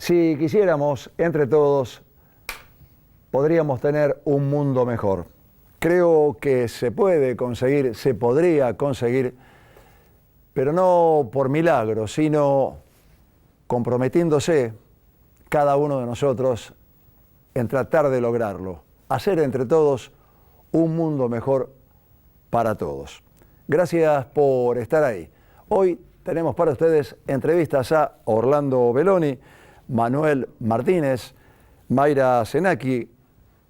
Si quisiéramos, entre todos, podríamos tener un mundo mejor. Creo que se puede conseguir, se podría conseguir, pero no por milagro, sino comprometiéndose cada uno de nosotros en tratar de lograrlo, hacer entre todos un mundo mejor para todos. Gracias por estar ahí. Hoy tenemos para ustedes entrevistas a Orlando Belloni, Manuel Martínez, Mayra Senaki,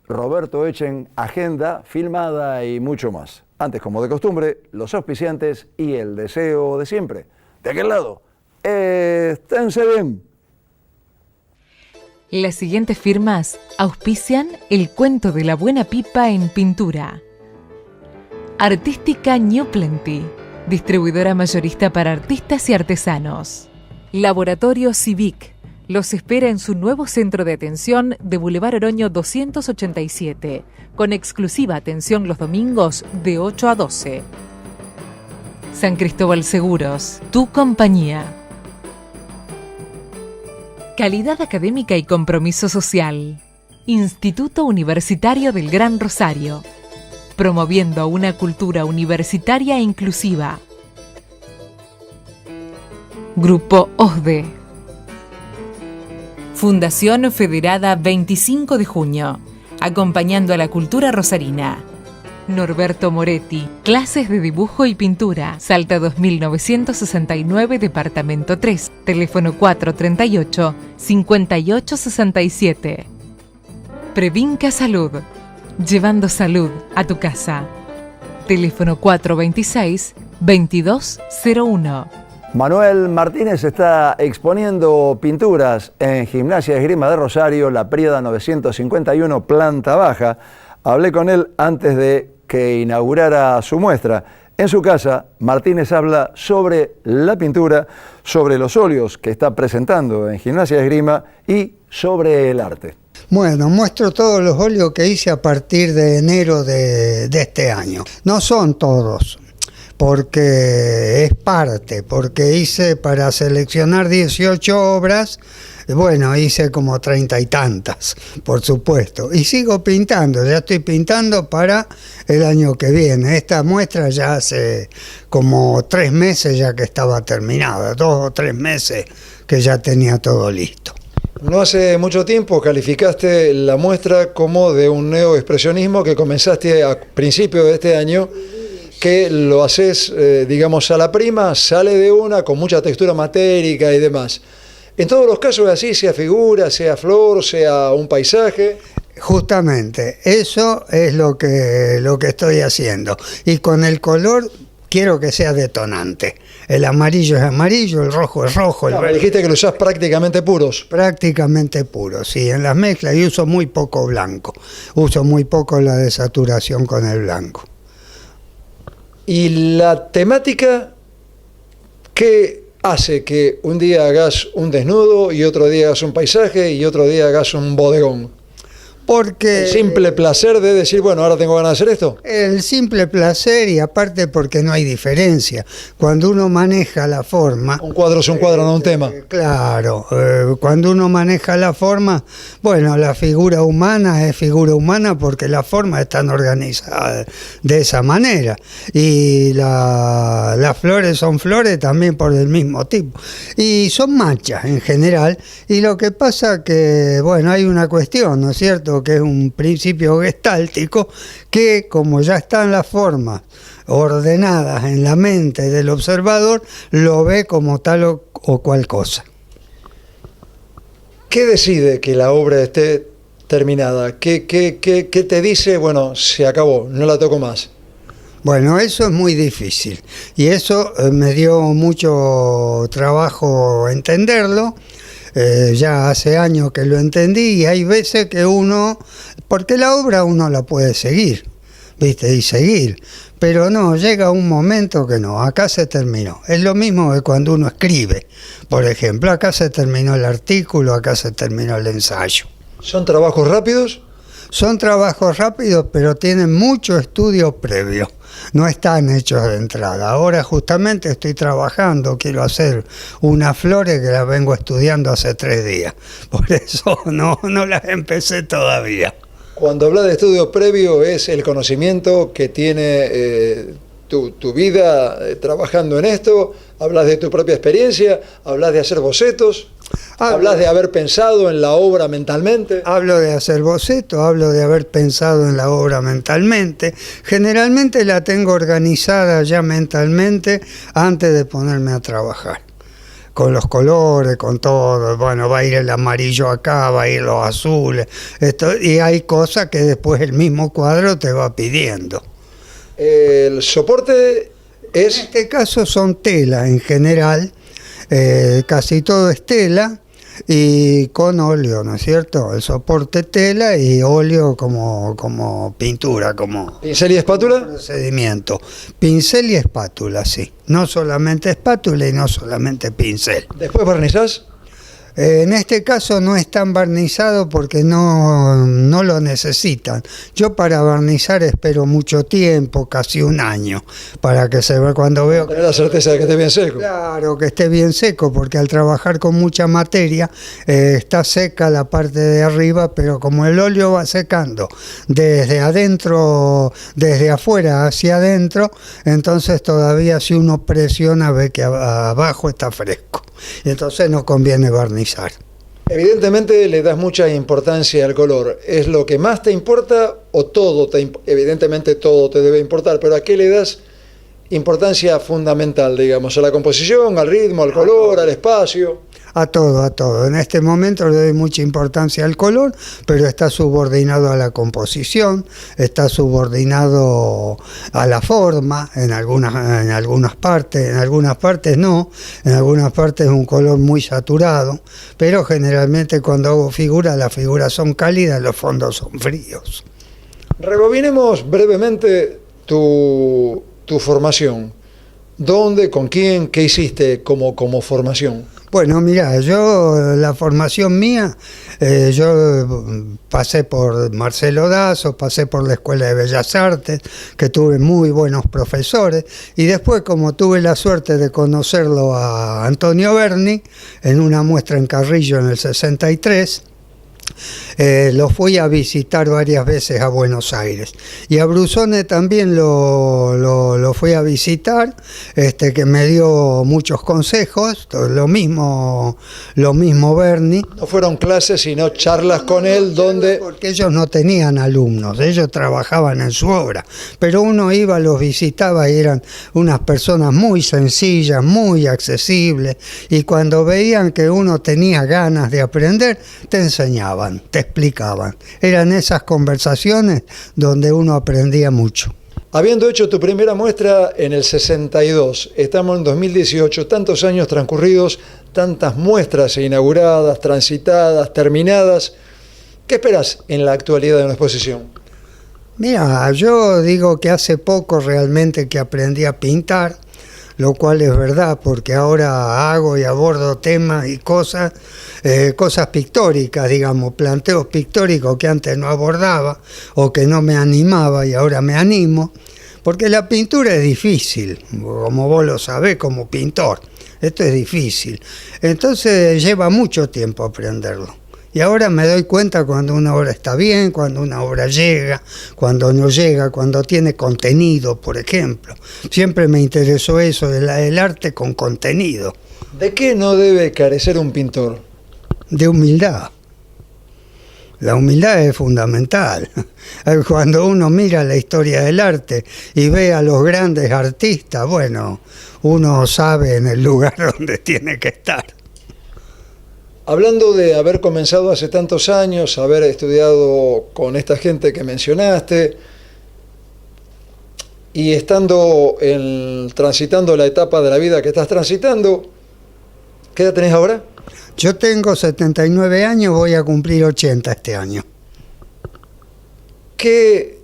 Roberto Echen, agenda filmada y mucho más. Antes, como de costumbre, los auspiciantes y el deseo de siempre. De aquel lado, esténse bien. Las siguientes firmas auspician el cuento de la buena pipa en pintura. Artística New Plenty, distribuidora mayorista para artistas y artesanos. Laboratorio Civic los espera en su nuevo centro de atención de Boulevard Oroño 287, con exclusiva atención los domingos de 8 a 12. San Cristóbal Seguros, tu compañía. Calidad académica y compromiso social. Instituto Universitario del Gran Rosario, promoviendo una cultura universitaria inclusiva. Grupo OSDE. Fundación Federada 25 de junio, acompañando a la cultura rosarina. Norberto Moretti, clases de dibujo y pintura, Salta 2969, departamento 3, teléfono 438-5867. Previnca Salud, llevando salud a tu casa. Teléfono 426-2201. Manuel Martínez está exponiendo pinturas en Gimnasia de Esgrima de Rosario, La Príada 951, planta baja. Hablé con él antes de que inaugurara su muestra. En su casa, Martínez habla sobre la pintura, sobre los óleos que está presentando en Gimnasia de Esgrima y sobre el arte. Bueno, muestro todos los óleos que hice a partir de enero de este año. No son todos, porque es parte, porque hice para seleccionar 18 obras, bueno, hice como 30 y tantas, por supuesto. Y sigo pintando, ya estoy pintando para el año que viene. Esta muestra ya hace como 3 meses ya que estaba terminada, 2 o 3 meses que ya tenía todo listo. No hace mucho tiempo calificaste la muestra como de un neoexpresionismo que comenzaste a principios de este año, que lo haces, digamos, a la prima, sale de una, con mucha textura matérica y demás. En todos los casos es así, sea figura, sea flor, sea un paisaje. Justamente, eso es lo que estoy haciendo. Y con el color quiero que sea detonante. El amarillo es amarillo, el rojo es rojo. Me dijiste que lo usás prácticamente puros. Prácticamente puros, sí. En las mezclas y uso muy poco blanco. Uso muy poco la desaturación con el blanco. ¿Y la temática qué hace que un día hagas un desnudo y otro día hagas un paisaje y otro día hagas un bodegón? Porque el simple placer de decir, bueno, ahora tengo ganas de hacer esto. El simple placer, y aparte porque no hay diferencia. Cuando uno maneja la forma... Un cuadro es un cuadro, no un tema. Claro, cuando uno maneja la forma, bueno, la figura humana es figura humana porque las formas están organizadas de esa manera. Y las flores son flores también por el mismo tipo. Y son manchas en general. Y lo que pasa que, bueno, hay una cuestión, ¿no es cierto?, que es un principio gestáltico, que como ya están las formas ordenadas en la mente del observador, lo ve como tal o cual cosa. ¿Qué decide que la obra esté terminada? ¿Qué te dice, bueno, se acabó, no la toco más? Bueno, eso es muy difícil y eso me dio mucho trabajo entenderlo. Ya hace años que lo entendí y hay veces que uno, porque la obra uno la puede seguir, ¿viste? Y seguir, pero no, llega un momento que no, acá se terminó. Es lo mismo que cuando uno escribe, por ejemplo, acá se terminó el artículo, acá se terminó el ensayo. ¿Son trabajos rápidos? Son trabajos rápidos, pero tienen mucho estudio previo. No están hechos de entrada. Ahora justamente estoy trabajando, quiero hacer unas flores que las vengo estudiando hace 3 días. Por eso no las empecé todavía. Cuando hablas de estudio previo, es el conocimiento que tiene tu vida trabajando en esto. Hablas de tu propia experiencia, hablas de hacer bocetos. ¿Hablas de haber pensado en la obra mentalmente? Hablo de hacer bocetos, hablo de haber pensado en la obra mentalmente. Generalmente la tengo organizada ya mentalmente antes de ponerme a trabajar. Con los colores, con todo. Bueno, va a ir el amarillo acá, va a ir los azules. Y hay cosas que después el mismo cuadro te va pidiendo. El soporte es... En este caso son tela en general. Casi todo es tela y con óleo, ¿no es cierto? El soporte tela y óleo como pintura, como... ¿Pincel y espátula? Procedimiento. Pincel y espátula, sí. No solamente espátula y no solamente pincel. ¿Después barnizás? En este caso no están barnizados porque no lo necesitan. Yo para barnizar espero mucho tiempo, casi 1 año, para que se vea cuando veo... Tener la certeza de que esté bien seco. Claro, que esté bien seco, porque al trabajar con mucha materia está seca la parte de arriba, pero como el óleo va secando desde adentro, desde afuera hacia adentro, entonces todavía si uno presiona ve que abajo está fresco. Y entonces no conviene barnizar. Evidentemente le das mucha importancia al color. ¿Es lo que más te importa o todo evidentemente todo te debe importar, pero a qué le das importancia fundamental, digamos? ¿A la composición, al ritmo, al color, al espacio? A todo. En este momento le doy mucha importancia al color, pero está subordinado a la composición, está subordinado a la forma, en algunas partes no, en algunas partes es un color muy saturado, pero generalmente cuando hago figuras, las figuras son cálidas, los fondos son fríos. Rebobinemos brevemente tu formación. ¿Dónde, con quién, qué hiciste como formación? Bueno, mira, la formación mía, yo pasé por Marcelo Dazo, pasé por la Escuela de Bellas Artes, que tuve muy buenos profesores, y después como tuve la suerte de conocerlo a Antonio Berni, en una muestra en Carrillo en el 63, lo fui a visitar varias veces a Buenos Aires, y a Brusone también lo fui a visitar, que me dio muchos consejos, lo mismo Berni. No fueron clases sino charlas con él donde... Porque ellos no tenían alumnos, ellos trabajaban en su obra, pero uno iba, los visitaba y eran unas personas muy sencillas, muy accesibles, y cuando veían que uno tenía ganas de aprender, te enseñaban, te explicaban. Eran esas conversaciones donde uno aprendía mucho. Habiendo hecho tu primera muestra en el 62, estamos en 2018, tantos años transcurridos, tantas muestras inauguradas, transitadas, terminadas. ¿Qué esperas en la actualidad de una exposición? Mira, yo digo que hace poco realmente que aprendí a pintar, lo cual es verdad, porque ahora hago y abordo temas y cosas pictóricas, digamos, planteos pictóricos que antes no abordaba o que no me animaba y ahora me animo, porque la pintura es difícil, como vos lo sabés como pintor, esto es difícil, entonces lleva mucho tiempo aprenderlo. Y ahora me doy cuenta cuando una obra está bien, cuando una obra llega, cuando no llega, cuando tiene contenido, por ejemplo. Siempre me interesó eso, el arte con contenido. ¿De qué no debe carecer un pintor? De humildad. La humildad es fundamental. Cuando uno mira la historia del arte y ve a los grandes artistas, bueno, uno sabe en el lugar donde tiene que estar. Hablando de haber comenzado hace tantos años, haber estudiado con esta gente que mencionaste y estando transitando la etapa de la vida que estás transitando, ¿qué edad tenés ahora? Yo tengo 79 años, voy a cumplir 80 este año. ¿Qué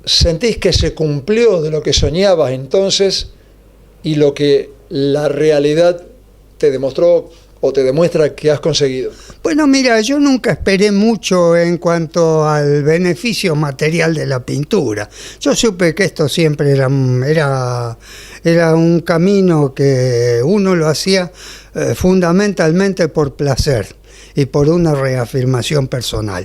sentís que se cumplió de lo que soñabas entonces y lo que la realidad te demostró o te demuestra que has conseguido? Bueno, mira, yo nunca esperé mucho en cuanto al beneficio material de la pintura. Yo supe que esto siempre era un camino que uno lo hacía fundamentalmente por placer y por una reafirmación personal.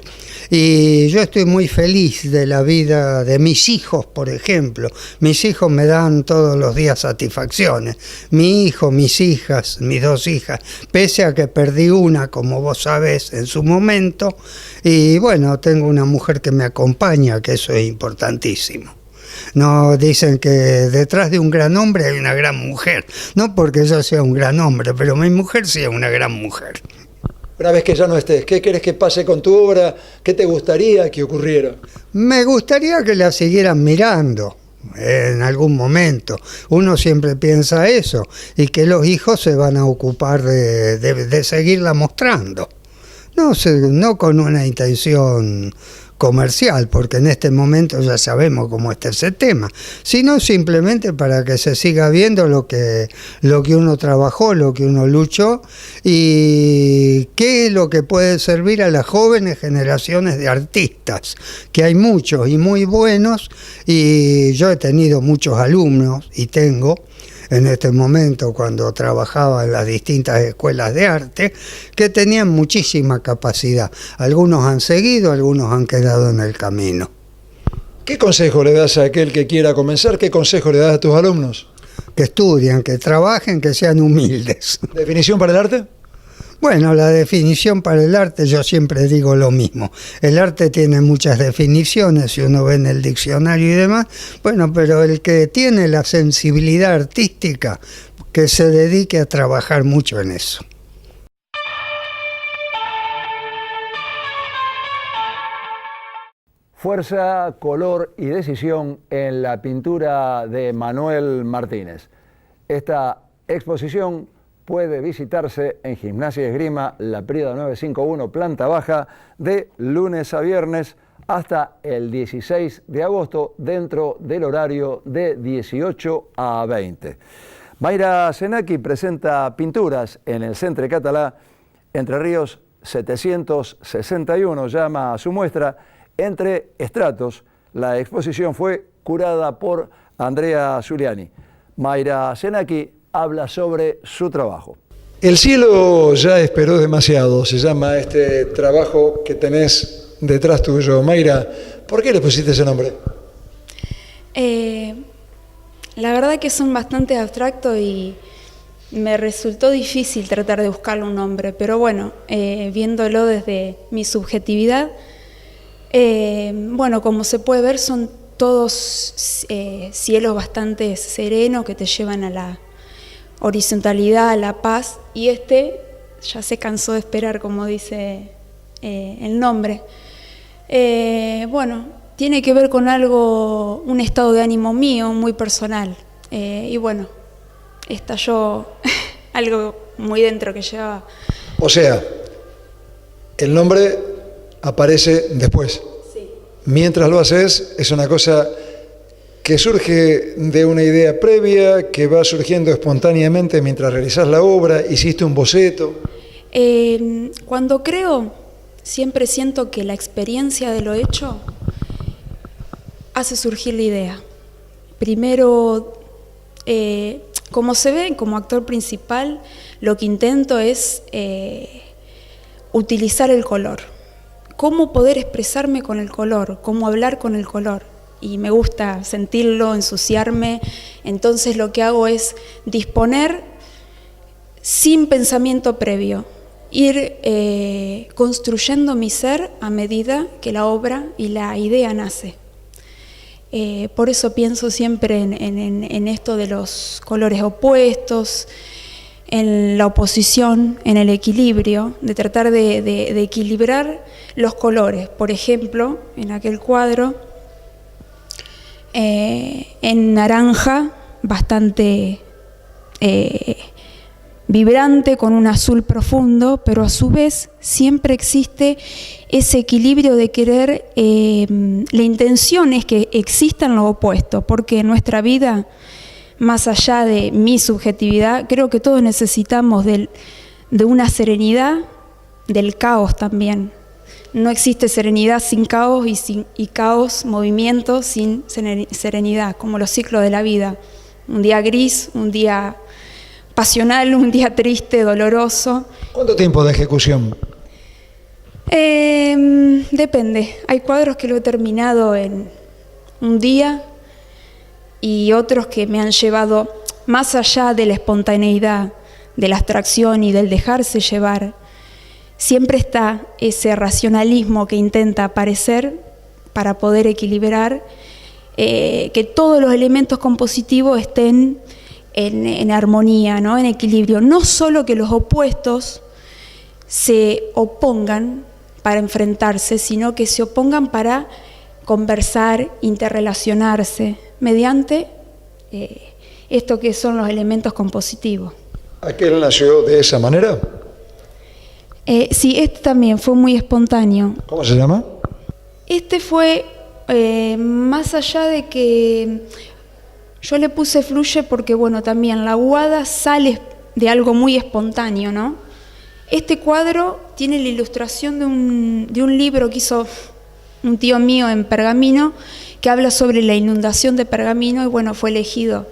Y yo estoy muy feliz de la vida de mis hijos, por ejemplo. Mis hijos me dan todos los días satisfacciones. Mi hijo, mis hijas, mis 2 hijas, pese a que perdí una, como vos sabés, en su momento. Y bueno, tengo una mujer que me acompaña, que eso es importantísimo. No, dicen que detrás de un gran hombre hay una gran mujer. No porque yo sea un gran hombre, pero mi mujer sí es una gran mujer. Una vez que ya no estés, ¿qué querés que pase con tu obra? ¿Qué te gustaría que ocurriera? Me gustaría que la siguieran mirando en algún momento. Uno siempre piensa eso, y que los hijos se van a ocupar de seguirla mostrando. No con una intención comercial, porque en este momento ya sabemos cómo está ese tema, sino simplemente para que se siga viendo lo que uno trabajó, lo que uno luchó, y qué es lo que puede servir a las jóvenes generaciones de artistas, que hay muchos y muy buenos, y yo he tenido muchos alumnos, y tengo en este momento, cuando trabajaba en las distintas escuelas de arte, que tenían muchísima capacidad. Algunos han seguido, algunos han quedado en el camino. ¿Qué consejo le das a aquel que quiera comenzar? ¿Qué consejo le das a tus alumnos? Que estudien, que trabajen, que sean humildes. ¿Definición para el arte? Bueno, la definición para el arte, yo siempre digo lo mismo. El arte tiene muchas definiciones, si uno ve en el diccionario y demás. Bueno, pero el que tiene la sensibilidad artística, que se dedique a trabajar mucho en eso. Fuerza, color y decisión en la pintura de Manuel Martínez. Esta exposición puede visitarse en Gimnasia y Esgrima La Prida 951, planta baja, de lunes a viernes hasta el 16 de agosto, dentro del horario de 18 a 20. Mayra Senaki presenta pinturas en el Centre Català, Entre Ríos 761, llama a su muestra Entre Estratos. La exposición fue curada por Andrea Zuliani. Mayra Senaki habla sobre su trabajo. El cielo ya esperó demasiado, se llama este trabajo que tenés detrás tuyo. Mayra, ¿por qué le pusiste ese nombre? La verdad que son bastante abstractos y me resultó difícil tratar de buscarle un nombre, pero bueno, viéndolo desde mi subjetividad, bueno, como se puede ver, son todos cielos bastante serenos que te llevan a la horizontalidad, a la paz, y ya se cansó de esperar, como dice el nombre. Bueno, tiene que ver con un estado de ánimo mío, muy personal, y bueno, estalló algo muy dentro que llevaba. O sea, el nombre aparece después. Sí. Mientras lo haces, es una cosa que surge de una idea previa, que va surgiendo espontáneamente mientras realizás la obra. ¿Hiciste un boceto? Cuando creo, siempre siento que la experiencia de lo hecho hace surgir la idea. Primero, como se ve, como actor principal, lo que intento es utilizar el color. Cómo poder expresarme con el color, cómo hablar con el color. Y me gusta sentirlo, ensuciarme. Entonces lo que hago es disponer sin pensamiento previo, ir construyendo mi ser a medida que la obra y la idea nace. Por eso pienso siempre en esto de los colores opuestos, en la oposición, en el equilibrio, de tratar de equilibrar los colores. Por ejemplo, en aquel cuadro, en naranja, bastante vibrante, con un azul profundo, pero a su vez siempre existe ese equilibrio de querer, la intención es que existan los opuestos, porque en nuestra vida, más allá de mi subjetividad, creo que todos necesitamos de de una serenidad, del caos también. No existe serenidad sin caos y caos, movimiento sin serenidad, como los ciclos de la vida. Un día gris, un día pasional, un día triste, doloroso. ¿Cuánto tiempo de ejecución? Depende. Hay cuadros que lo he terminado en un día y otros que me han llevado más allá de la espontaneidad, de la abstracción y del dejarse llevar. Siempre está ese racionalismo que intenta aparecer para poder equilibrar, que todos los elementos compositivos estén en armonía, ¿no? En equilibrio. No solo que los opuestos se opongan para enfrentarse, sino que se opongan para conversar, interrelacionarse, mediante esto que son los elementos compositivos. ¿Aquel nació de esa manera? Sí, este también fue muy espontáneo. ¿Cómo se llama? Este fue más allá de que yo le puse fluye porque, bueno, también la aguada sale de algo muy espontáneo, ¿no? Este cuadro tiene la ilustración de un libro que hizo un tío mío en Pergamino, que habla sobre la inundación de Pergamino, y bueno, fue elegido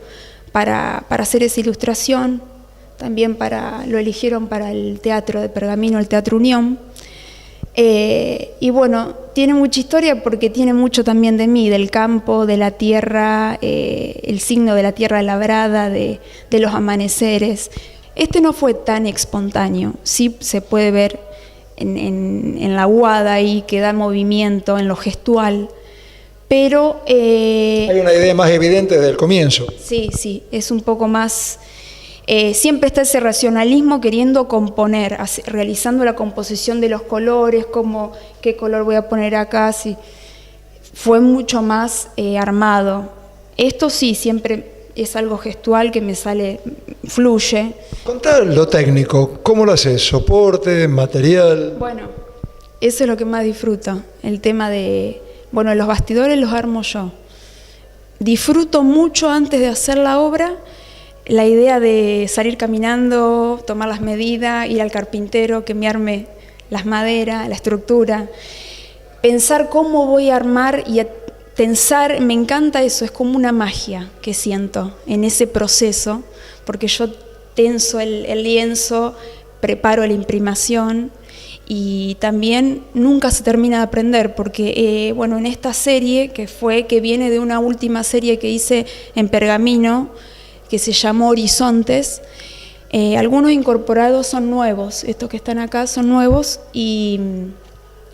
para hacer esa ilustración. También lo eligieron para el teatro de Pergamino, el Teatro Unión. Y bueno, tiene mucha historia porque tiene mucho también de mí, del campo, de la tierra, el signo de la tierra labrada, de los amaneceres. Este no fue tan espontáneo, sí se puede ver en la aguada ahí que da movimiento, en lo gestual, pero... Hay una idea más evidente desde el comienzo. Sí, es un poco más... siempre está ese racionalismo queriendo componer, realizando la composición de los colores, como qué color voy a poner acá, sí. Fue mucho más armado. Esto sí, siempre es algo gestual que me sale, fluye. Contá lo técnico, ¿cómo lo haces? ¿Soporte, material? Bueno, eso es lo que más disfruto, el tema de... Bueno, los bastidores los armo yo. Disfruto mucho antes de hacer la obra la idea de salir caminando, tomar las medidas, ir al carpintero que me arme las maderas, la estructura, pensar cómo voy a armar y tensar, me encanta eso, es como una magia que siento en ese proceso, porque yo tenso el lienzo, preparo la imprimación y también nunca se termina de aprender, porque bueno, en esta serie que viene de una última serie que hice en Pergamino, que se llamó Horizontes, algunos incorporados son nuevos, estos que están acá son nuevos y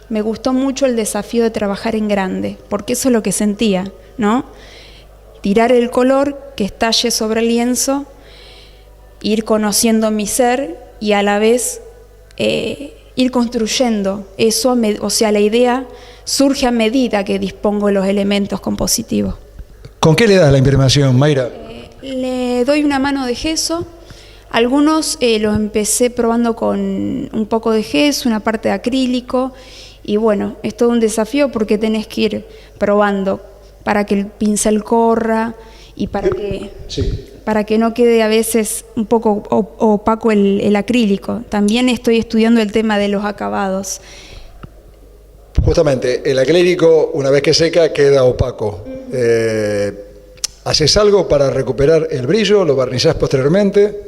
me gustó mucho el desafío de trabajar en grande, porque eso es lo que sentía, ¿no? Tirar el color que estalle sobre el lienzo, ir conociendo mi ser y a la vez ir construyendo eso, o sea, la idea surge a medida que dispongo de los elementos compositivos. ¿Con qué le das la imprimación, Mayra? Le doy una mano de gesso. Algunos los empecé probando con un poco de gesso, una parte de acrílico, y bueno, es todo un desafío porque tenés que ir probando para que el pincel corra y para que no quede a veces un poco opaco el acrílico. También estoy estudiando el tema de los acabados. Justamente, el acrílico, una vez que seca, queda opaco. ¿Haces algo para recuperar el brillo? ¿Lo barnizás posteriormente?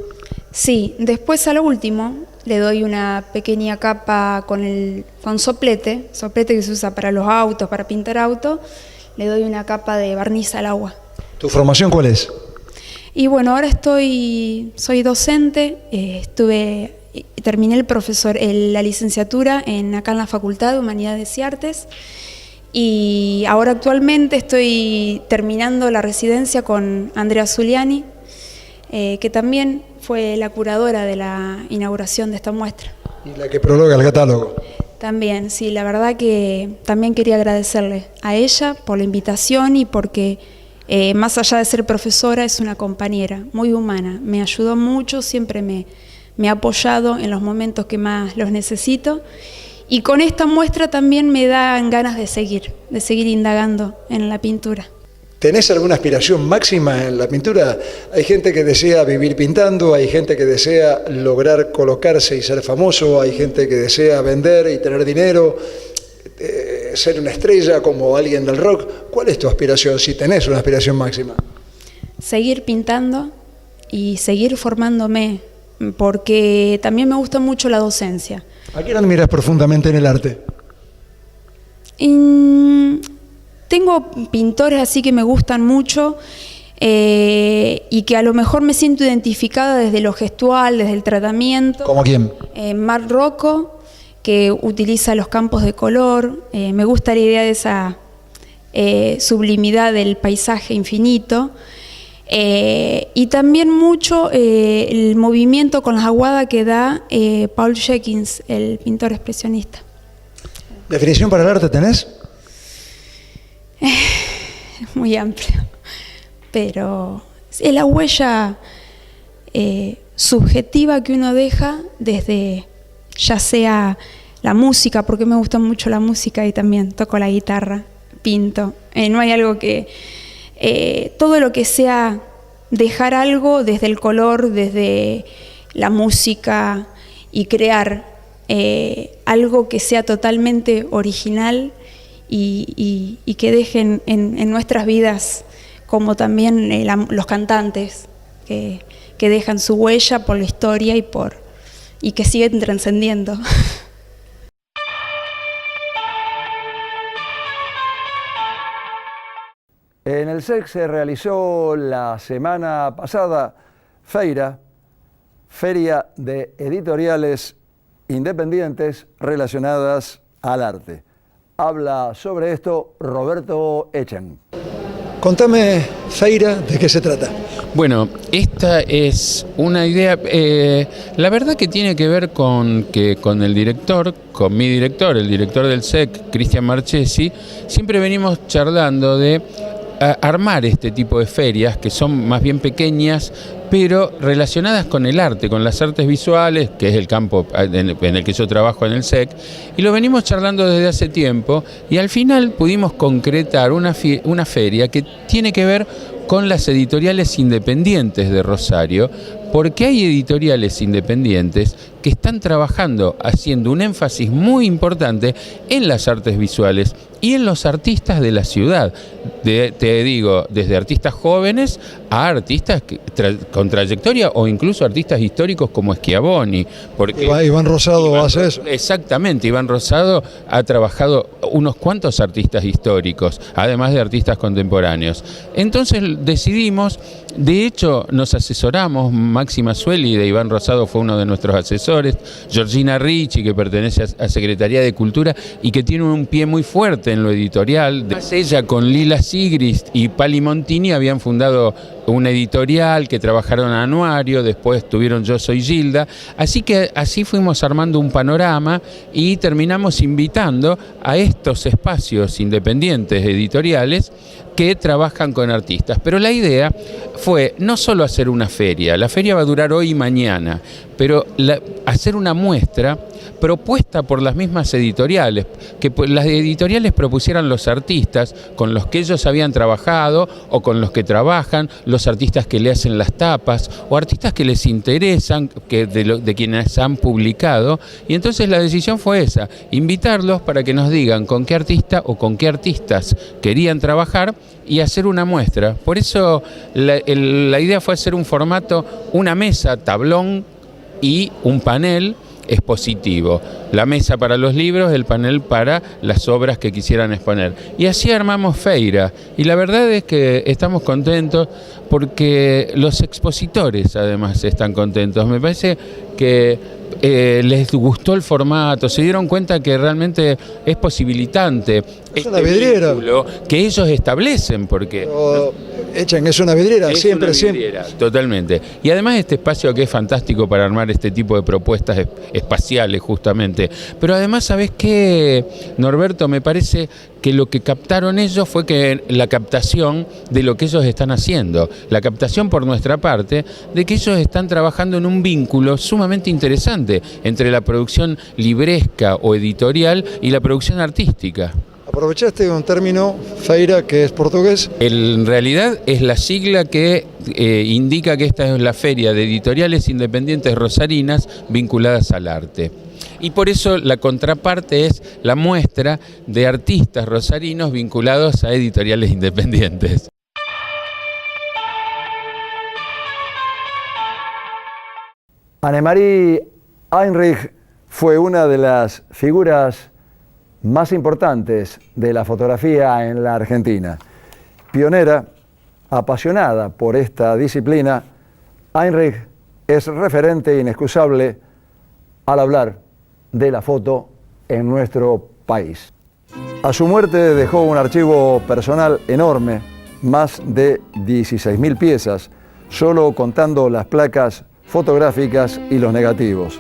Sí, después a lo último le doy una pequeña capa con soplete que se usa para los autos, para pintar autos, le doy una capa de barniz al agua. ¿Tu formación cuál es? Y bueno, ahora soy docente, terminé la licenciatura acá en la Facultad de Humanidades y Artes, y ahora actualmente estoy terminando la residencia con Andrea Zuliani, que también fue la curadora de la inauguración de esta muestra. Y la que prologa el catálogo. También, sí, la verdad que también quería agradecerle a ella por la invitación y porque más allá de ser profesora es una compañera muy humana, me ayudó mucho, siempre me ha apoyado en los momentos que más los necesito. Y con esta muestra también me dan ganas de seguir indagando en la pintura. ¿Tenés alguna aspiración máxima en la pintura? Hay gente que desea vivir pintando, hay gente que desea lograr colocarse y ser famoso, hay gente que desea vender y tener dinero, ser una estrella como alguien del rock. ¿Cuál es tu aspiración, si tenés una aspiración máxima? Seguir pintando y seguir formándome, porque también me gusta mucho la docencia. ¿A quién admiras profundamente en el arte? Tengo pintores así que me gustan mucho y que a lo mejor me siento identificada desde lo gestual, desde el tratamiento. ¿Cómo quién? Marc Rocco, que utiliza los campos de color. Me gusta la idea de esa sublimidad del paisaje infinito. Y también mucho el movimiento con las aguadas que da Paul Jenkins, el pintor expresionista. ¿Definición para el arte tenés? Es muy amplio, pero es la huella subjetiva que uno deja desde, ya sea la música, porque me gusta mucho la música y también toco la guitarra, pinto. No hay algo que... todo lo que sea dejar algo desde el color, desde la música y crear algo que sea totalmente original y que dejen en nuestras vidas, como también los cantantes que dejan su huella por la historia y que siguen trascendiendo. En el SEC se realizó la semana pasada Feria de Editoriales Independientes relacionadas al arte. Habla sobre esto Roberto Echen. Contame, Feira, ¿de qué se trata? Bueno, esta es una idea, la verdad que tiene que ver con el director, con mi director, el director del SEC, Cristian Marchesi, siempre venimos charlando de armar este tipo de ferias que son más bien pequeñas, pero relacionadas con el arte, con las artes visuales, que es el campo en el que yo trabajo en el SEC, y lo venimos charlando desde hace tiempo, y al final pudimos concretar una feria que tiene que ver con las editoriales independientes de Rosario, porque hay editoriales independientes que están trabajando, haciendo un énfasis muy importante en las artes visuales y en los artistas de la ciudad. Te digo, desde artistas jóvenes a artistas con trayectoria o incluso artistas históricos como Schiavoni. Porque Iván Rosado hace eso. Exactamente, Iván Rosado ha trabajado unos cuantos artistas históricos, además de artistas contemporáneos. Entonces decidimos, de hecho nos asesoramos, Máxima Sueli de Iván Rosado fue uno de nuestros asesores, Georgina Ricci, que pertenece a Secretaría de Cultura y que tiene un pie muy fuerte en lo editorial. Ella con Lila Sigrist y Pali Montini habían fundado una editorial que trabajaron a anuario, después tuvieron Yo Soy Gilda, así que así fuimos armando un panorama y terminamos invitando a estos espacios independientes editoriales que trabajan con artistas. Pero la idea fue no solo hacer una feria, la feria va a durar hoy y mañana, pero hacer una muestra propuesta por las mismas editoriales, que las editoriales propusieran los artistas con los que ellos habían trabajado o con los que trabajan, los artistas que le hacen las tapas o artistas que les interesan, de quienes han publicado, y entonces la decisión fue esa, invitarlos para que nos digan con qué artista o con qué artistas querían trabajar y hacer una muestra. Por eso la idea fue hacer un formato, una mesa, tablón y un panel expositivo. La mesa para los libros, el panel para las obras que quisieran exponer. Y así armamos Feira. Y la verdad es que estamos contentos porque los expositores además están contentos. Me parece que les gustó el formato, se dieron cuenta que realmente es posibilitante. Es una vidriera que ellos establecen, porque... Echen, es una vidriera, es siempre, una vidriera, siempre. Totalmente. Y además este espacio que es fantástico para armar este tipo de propuestas espaciales justamente. Pero además, ¿sabés qué, Norberto? Me parece que lo que captaron ellos fue que la captación de lo que ellos están haciendo, la captación por nuestra parte de que ellos están trabajando en un vínculo sumamente interesante entre la producción libresca o editorial y la producción artística. Aprovechaste un término, feira, que es portugués. En realidad es la sigla que indica que esta es la feria de editoriales independientes rosarinas vinculadas al arte. Y por eso la contraparte es la muestra de artistas rosarinos vinculados a editoriales independientes. Annemarie Heinrich fue una de las figuras más importantes de la fotografía en la Argentina. Pionera, apasionada por esta disciplina, Heinrich es referente inexcusable al hablar de la foto en nuestro país. A su muerte dejó un archivo personal enorme, más de 16.000 piezas, solo contando las placas fotográficas y los negativos.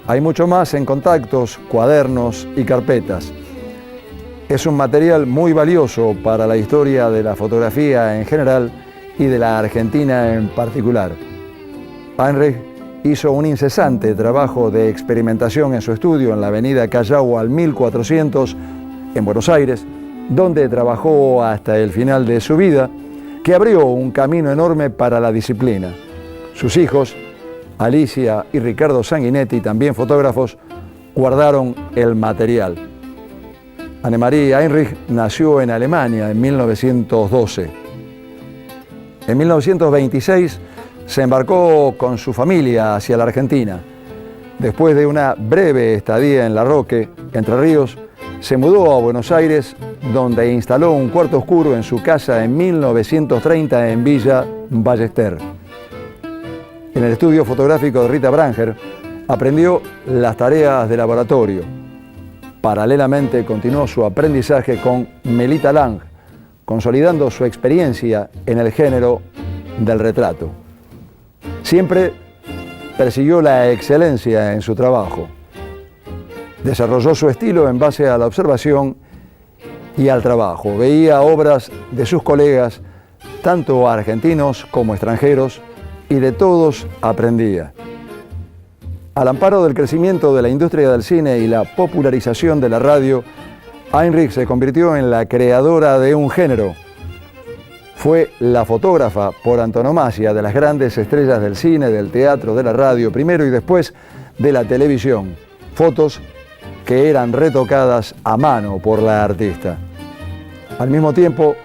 Hay mucho más en contactos, cuadernos y carpetas. Es un material muy valioso para la historia de la fotografía en general y de la Argentina en particular. Heinrich hizo un incesante trabajo de experimentación en su estudio en la avenida Callao al 1400 en Buenos Aires, donde trabajó hasta el final de su vida, que abrió un camino enorme para la disciplina. Sus hijos, Alicia y Ricardo Sanguinetti, también fotógrafos, guardaron el material. Annemarie Heinrich nació en Alemania en 1912. En 1926 se embarcó con su familia hacia la Argentina. Después de una breve estadía en Larroque, Entre Ríos, se mudó a Buenos Aires, donde instaló un cuarto oscuro en su casa en 1930 en Villa Ballester. En el estudio fotográfico de Rita Branger aprendió las tareas de laboratorio. Paralelamente continuó su aprendizaje con Melita Lang, consolidando su experiencia en el género del retrato. Siempre persiguió la excelencia en su trabajo. Desarrolló su estilo en base a la observación y al trabajo. Veía obras de sus colegas, tanto argentinos como extranjeros, y de todos aprendía. Al amparo del crecimiento de la industria del cine y la popularización de la radio, Heinrich se convirtió en la creadora de un género. Fue la fotógrafa por antonomasia de las grandes estrellas del cine, del teatro, de la radio, primero y después de la televisión. Fotos que eran retocadas a mano por la artista. Al mismo tiempo,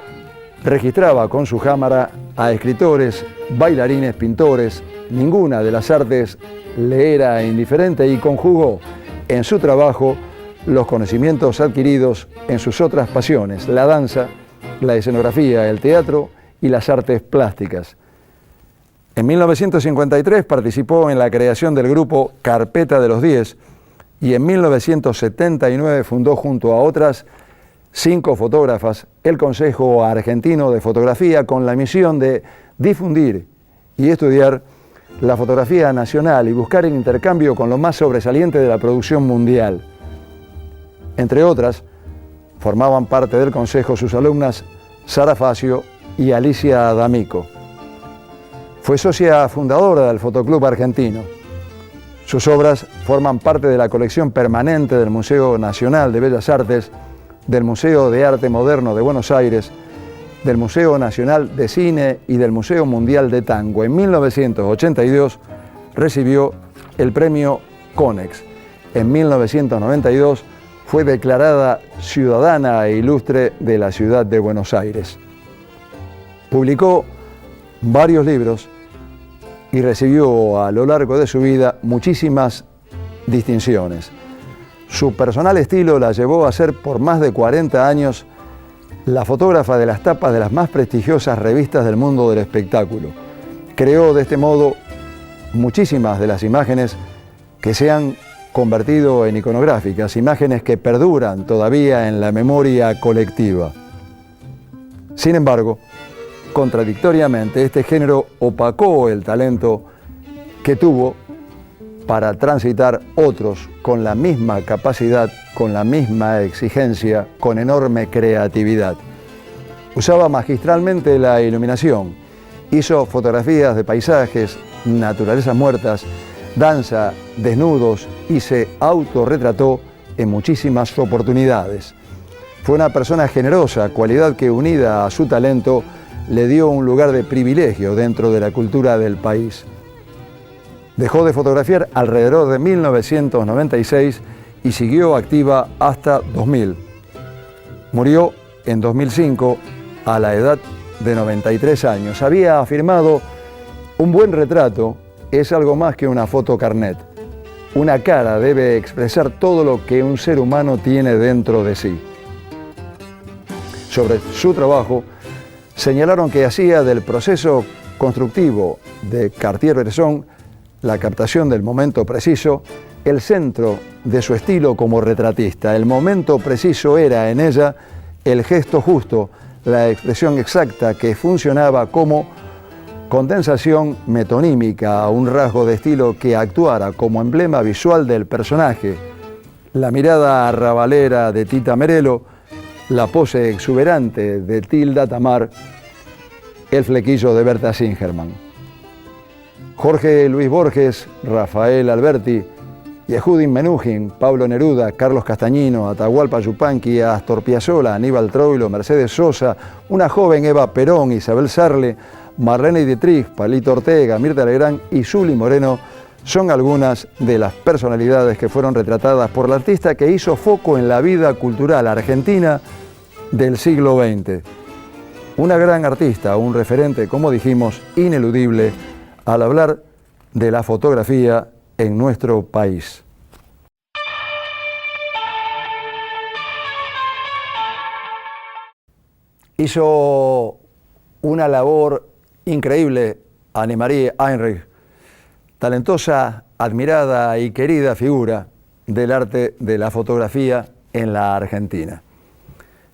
registraba con su cámara a escritores, bailarines, pintores. Ninguna de las artes le era indiferente y conjugó en su trabajo los conocimientos adquiridos en sus otras pasiones, la danza, la escenografía, el teatro y las artes plásticas. En 1953 participó en la creación del grupo Carpeta de los 10 y en 1979 fundó junto a otras 5 fotógrafas el Consejo Argentino de Fotografía con la misión de difundir y estudiar la fotografía nacional y buscar el intercambio con lo más sobresaliente de la producción mundial. Entre otras, formaban parte del Consejo sus alumnas Sara Facio y Alicia D'Amico. Fue socia fundadora del Fotoclub Argentino. Sus obras forman parte de la colección permanente del Museo Nacional de Bellas Artes, del Museo de Arte Moderno de Buenos Aires, del Museo Nacional de Cine y del Museo Mundial de Tango. En 1982 recibió el premio Conex. En 1992 fue declarada ciudadana e ilustre de la ciudad de Buenos Aires. Publicó varios libros y recibió a lo largo de su vida muchísimas distinciones. Su personal estilo la llevó a ser por más de 40 años la fotógrafa de las tapas de las más prestigiosas revistas del mundo del espectáculo. Creó de este modo muchísimas de las imágenes que se han convertido en iconográficas, imágenes que perduran todavía en la memoria colectiva. Sin embargo, contradictoriamente, este género opacó el talento que tuvo para transitar otros con la misma capacidad, con la misma exigencia, con enorme creatividad. Usaba magistralmente la iluminación, hizo fotografías de paisajes, naturalezas muertas, danza, desnudos y se autorretrató en muchísimas oportunidades. Fue una persona generosa, cualidad que unida a su talento le dio un lugar de privilegio dentro de la cultura del país. Dejó de fotografiar alrededor de 1996 y siguió activa hasta 2000. Murió en 2005 a la edad de 93 años. Había afirmado: un buen retrato es algo más que una foto carnet. Una cara debe expresar todo lo que un ser humano tiene dentro de sí. Sobre su trabajo, señalaron que hacía del proceso constructivo de Cartier-Bresson la captación del momento preciso el centro de su estilo como retratista. El momento preciso era en ella el gesto justo, la expresión exacta que funcionaba como condensación metonímica, un rasgo de estilo que actuara como emblema visual del personaje. La mirada arrabalera de Tita Merello, la pose exuberante de Tilda Tamar, el flequillo de Berta Singerman. Jorge Luis Borges, Rafael Alberti, Yehudin Menuhin, Pablo Neruda, Carlos Castañino, Atahualpa Yupanqui, Astor Piazzolla, Aníbal Troilo, Mercedes Sosa, una joven Eva Perón, Isabel Sarle, Marlene Dietrich, Palito Ortega, Mirta Legrand y Zuli Moreno son algunas de las personalidades que fueron retratadas por la artista que hizo foco en la vida cultural argentina del siglo XX. Una gran artista, un referente, como dijimos, ineludible al hablar de la fotografía en nuestro país. Hizo una labor increíble Annemarie Heinrich, talentosa, admirada y querida figura del arte de la fotografía en la Argentina.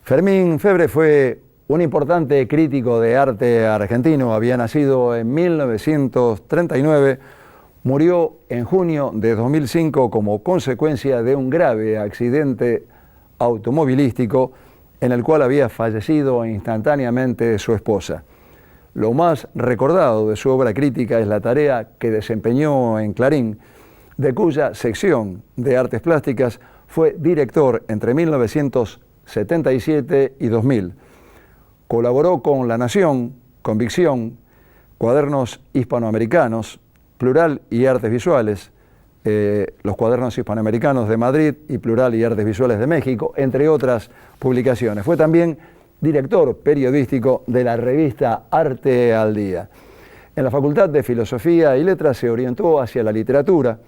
Fermín Febre fue un importante crítico de arte argentino. Había nacido en 1939, murió en junio de 2005 como consecuencia de un grave accidente automovilístico en el cual había fallecido instantáneamente su esposa. Lo más recordado de su obra crítica es la tarea que desempeñó en Clarín, de cuya sección de artes plásticas fue director entre 1977 y 2000. Colaboró con La Nación, Convicción, Cuadernos Hispanoamericanos, Plural y Artes Visuales, los Cuadernos Hispanoamericanos de Madrid y Plural y Artes Visuales de México, entre otras publicaciones. Fue también director periodístico de la revista Arte al Día. En la Facultad de Filosofía y Letras se orientó hacia la literatura.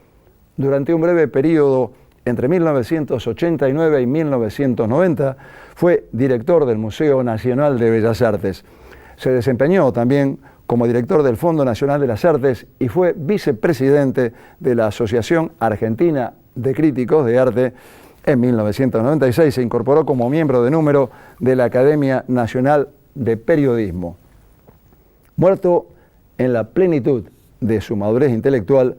Durante un breve periodo entre 1989 y 1990 fue director del Museo Nacional de Bellas Artes. Se desempeñó también como director del Fondo Nacional de las Artes y fue vicepresidente de la Asociación Argentina de Críticos de Arte. En 1996 se incorporó como miembro de número de la Academia Nacional de Periodismo. Muerto en la plenitud de su madurez intelectual,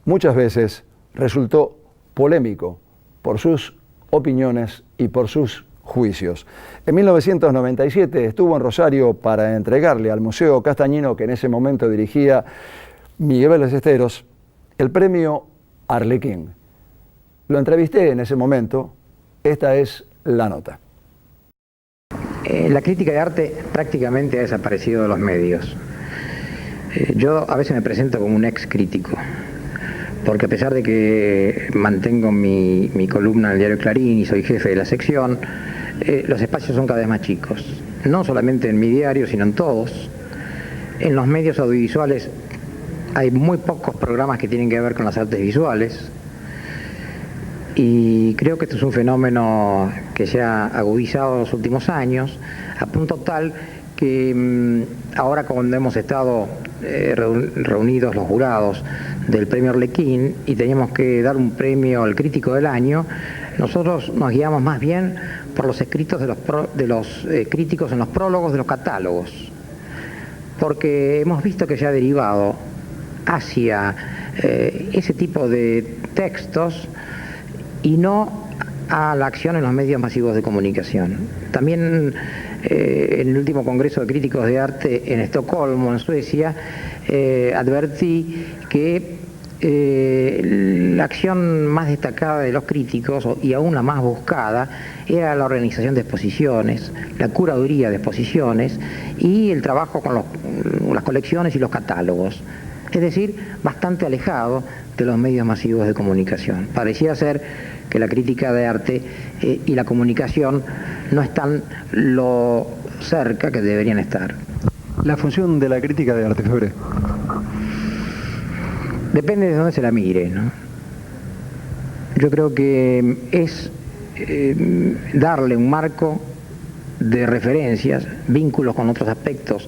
muchas veces resultó polémico por sus opiniones y por sus juicios. En 1997 estuvo en Rosario para entregarle al Museo Castañino, que en ese momento dirigía Miguel Ballesteros, el premio Arlequín. Lo entrevisté en ese momento, esta es la nota. La crítica de arte prácticamente ha desaparecido de los medios. Yo a veces me presento como un ex crítico, porque a pesar de que mantengo mi columna en el diario Clarín y soy jefe de la sección, los espacios son cada vez más chicos. No solamente en mi diario, sino en todos. En los medios audiovisuales hay muy pocos programas que tienen que ver con las artes visuales. Y creo que esto es un fenómeno que se ha agudizado en los últimos años, a punto tal que ahora, cuando hemos estado reunidos los jurados del premio Arlequín y teníamos que dar un premio al crítico del año, nosotros nos guiamos más bien por los escritos de los críticos en los prólogos de los catálogos, porque hemos visto que se ha derivado hacia ese tipo de textos y no a la acción en los medios masivos de comunicación. También en el último Congreso de Críticos de Arte en Estocolmo, en Suecia, advertí que la acción más destacada de los críticos, y aún la más buscada, era la organización de exposiciones, la curaduría de exposiciones y el trabajo con las colecciones y los catálogos. Es decir, bastante alejado de los medios masivos de comunicación. Pareciera ser que la crítica de arte y la comunicación no están lo cerca que deberían estar. La función de la crítica de arte, Febre. Depende de dónde se la mire, ¿no? Yo creo que es darle un marco de referencias, vínculos con otros aspectos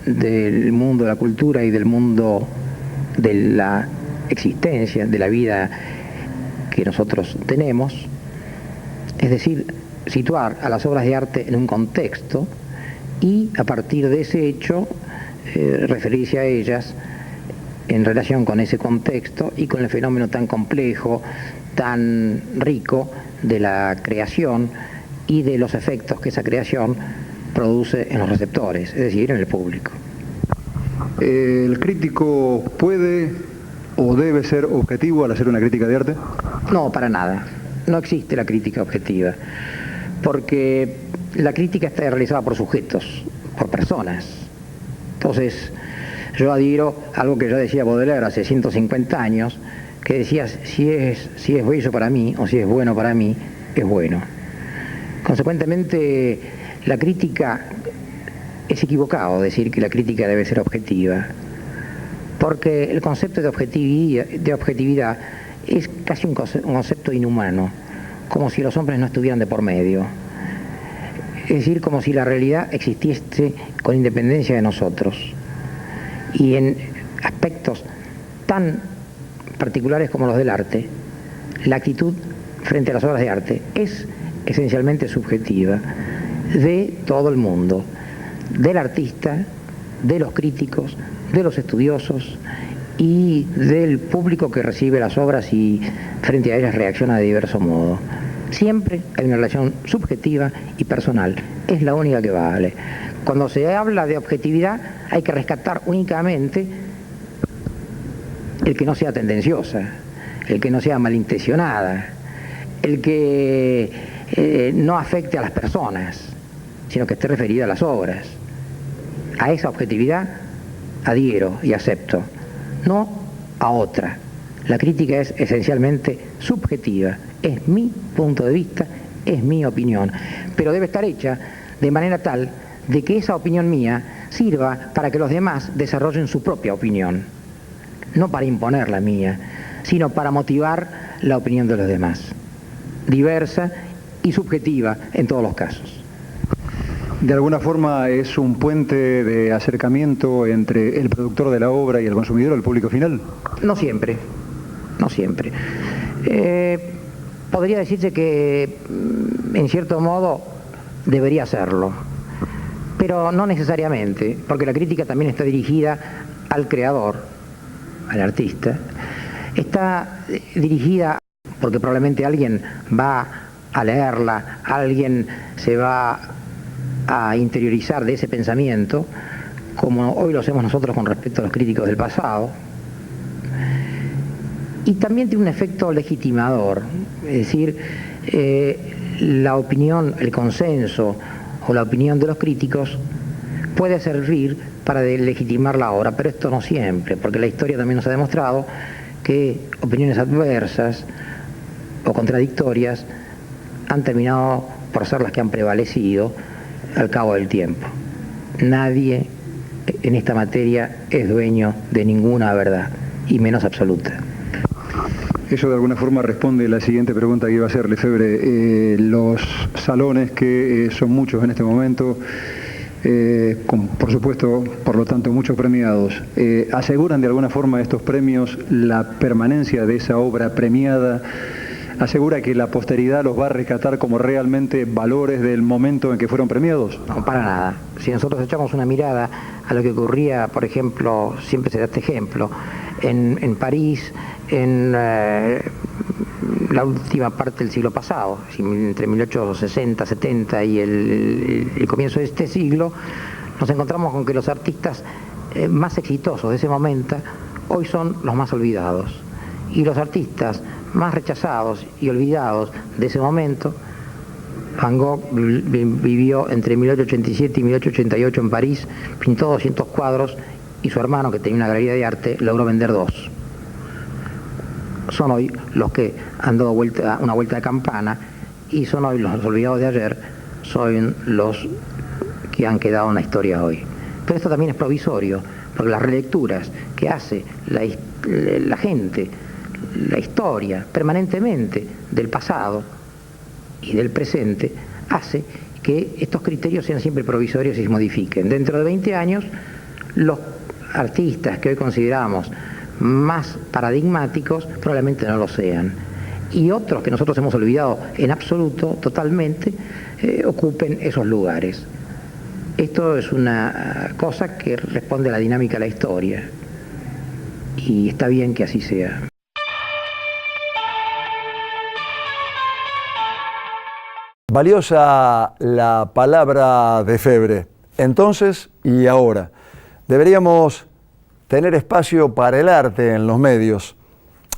del mundo de la cultura y del mundo de la existencia, de la vida que nosotros tenemos, es decir, situar a las obras de arte en un contexto y a partir de ese hecho referirse a ellas en relación con ese contexto y con el fenómeno tan complejo, tan rico de la creación y de los efectos que esa creación produce en los receptores, es decir, en el público. ¿El crítico puede o debe ser objetivo al hacer una crítica de arte? No, para nada. No existe la crítica objetiva, porque la crítica está realizada por sujetos, por personas. Entonces, yo adhiero a algo que ya decía Baudelaire hace 150 años, que decía, si es bello para mí o si es bueno para mí, es bueno. Consecuentemente, la crítica, es equivocado decir que la crítica debe ser objetiva, porque el concepto de objetividad es casi un concepto inhumano, como si los hombres no estuvieran de por medio. Es decir, como si la realidad existiese con independencia de nosotros. Y en aspectos tan particulares como los del arte, la actitud frente a las obras de arte es esencialmente subjetiva de todo el mundo, del artista, de los críticos, de los estudiosos y del público que recibe las obras y frente a ellas reacciona de diverso modo. Siempre hay una relación subjetiva y personal, es la única que vale. Cuando se habla de objetividad hay que rescatar únicamente el que no sea tendenciosa, el que no sea malintencionada, el que no afecte a las personas, sino que esté referida a las obras. A esa objetividad adhiero y acepto, no a otra. La crítica es esencialmente subjetiva, es mi punto de vista, es mi opinión, pero debe estar hecha de manera tal de que esa opinión mía sirva para que los demás desarrollen su propia opinión, no para imponer la mía, sino para motivar la opinión de los demás, diversa y subjetiva en todos los casos. De alguna forma es un puente de acercamiento entre el productor de la obra y el consumidor, el público final. No siempre, no siempre. Podría decirse que en cierto modo debería serlo, pero no necesariamente, porque la crítica también está dirigida al creador, al artista, está dirigida porque probablemente alguien va a leerla, alguien se va a interiorizar de ese pensamiento, como hoy lo hacemos nosotros con respecto a los críticos del pasado, y también tiene un efecto legitimador, es decir, la opinión, el consenso o la opinión de los críticos puede servir para legitimar la obra, pero esto no siempre, porque la historia también nos ha demostrado que opiniones adversas o contradictorias han terminado por ser las que han prevalecido al cabo del tiempo. Nadie en esta materia es dueño de ninguna verdad, y menos absoluta. Eso de alguna forma responde a la siguiente pregunta que iba a hacerle, Febre. Los salones, que son muchos en este momento, con, por supuesto, por lo tanto, muchos premiados, ¿aseguran de alguna forma estos premios la permanencia de esa obra premiada? ¿Asegura que la posteridad los va a rescatar como realmente valores del momento en que fueron premiados? No, para nada. Si nosotros echamos una mirada a lo que ocurría, por ejemplo, siempre se da este ejemplo, en París, en la última parte del siglo pasado, entre 1860, 70 y el comienzo de este siglo, nos encontramos con que los artistas más exitosos de ese momento hoy son los más olvidados. Y los artistas más rechazados y olvidados de ese momento, Van Gogh vivió entre 1887 y 1888 en París, pintó 200 cuadros y su hermano, que tenía una galería de arte, logró vender 2. Son hoy los que han dado una vuelta de campana y son hoy los olvidados de ayer, son los que han quedado en la historia hoy. Pero esto también es provisorio, porque las relecturas que hace la gente, la historia permanentemente del pasado y del presente, hace que estos criterios sean siempre provisorios y se modifiquen. Dentro de 20 años, los artistas que hoy consideramos más paradigmáticos probablemente no lo sean. Y otros que nosotros hemos olvidado en absoluto, totalmente, ocupen esos lugares. Esto es una cosa que responde a la dinámica de la historia. Y está bien que así sea. Valiosa la palabra de Febre. Entonces y ahora. Deberíamos tener espacio para el arte en los medios.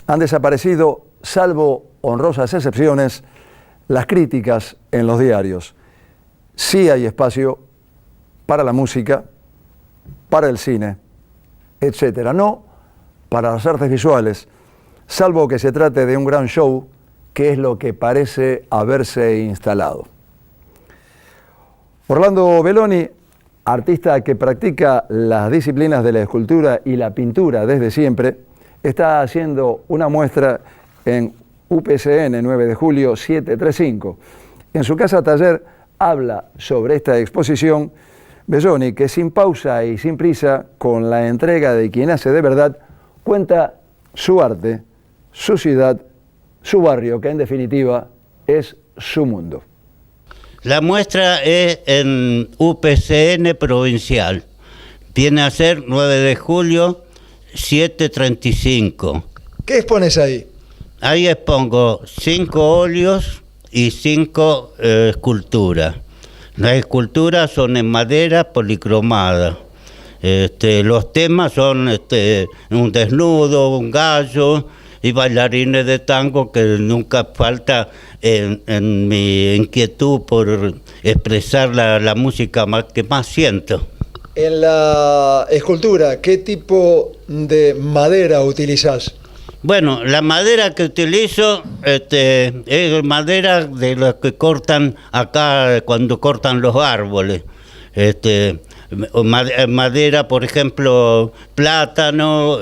Han desaparecido, salvo honrosas excepciones, las críticas en los diarios. Sí hay espacio para la música, para el cine, etcétera. No para las artes visuales, salvo que se trate de un gran show, que es lo que parece haberse instalado. Orlando Belloni, artista que practica las disciplinas de la escultura y la pintura desde siempre, está haciendo una muestra en UPCN 9 de julio 735. En su casa taller habla sobre esta exposición Belloni, que sin pausa y sin prisa, con la entrega de quien hace de verdad, cuenta su arte, su ciudad, su barrio, que en definitiva es su mundo. La muestra es en UPCN provincial. Viene a ser 9 de julio 735. ¿Qué expones ahí? Ahí expongo 5 óleos y 5 esculturas. Las esculturas son en madera policromada. Los temas son un desnudo, un gallo y bailarines de tango, que nunca falta en mi inquietud por expresar la música que más siento. En la escultura, ¿qué tipo de madera utilizás? Bueno, la madera que utilizo es madera de la que cortan acá cuando cortan los árboles. Madera, por ejemplo, plátano,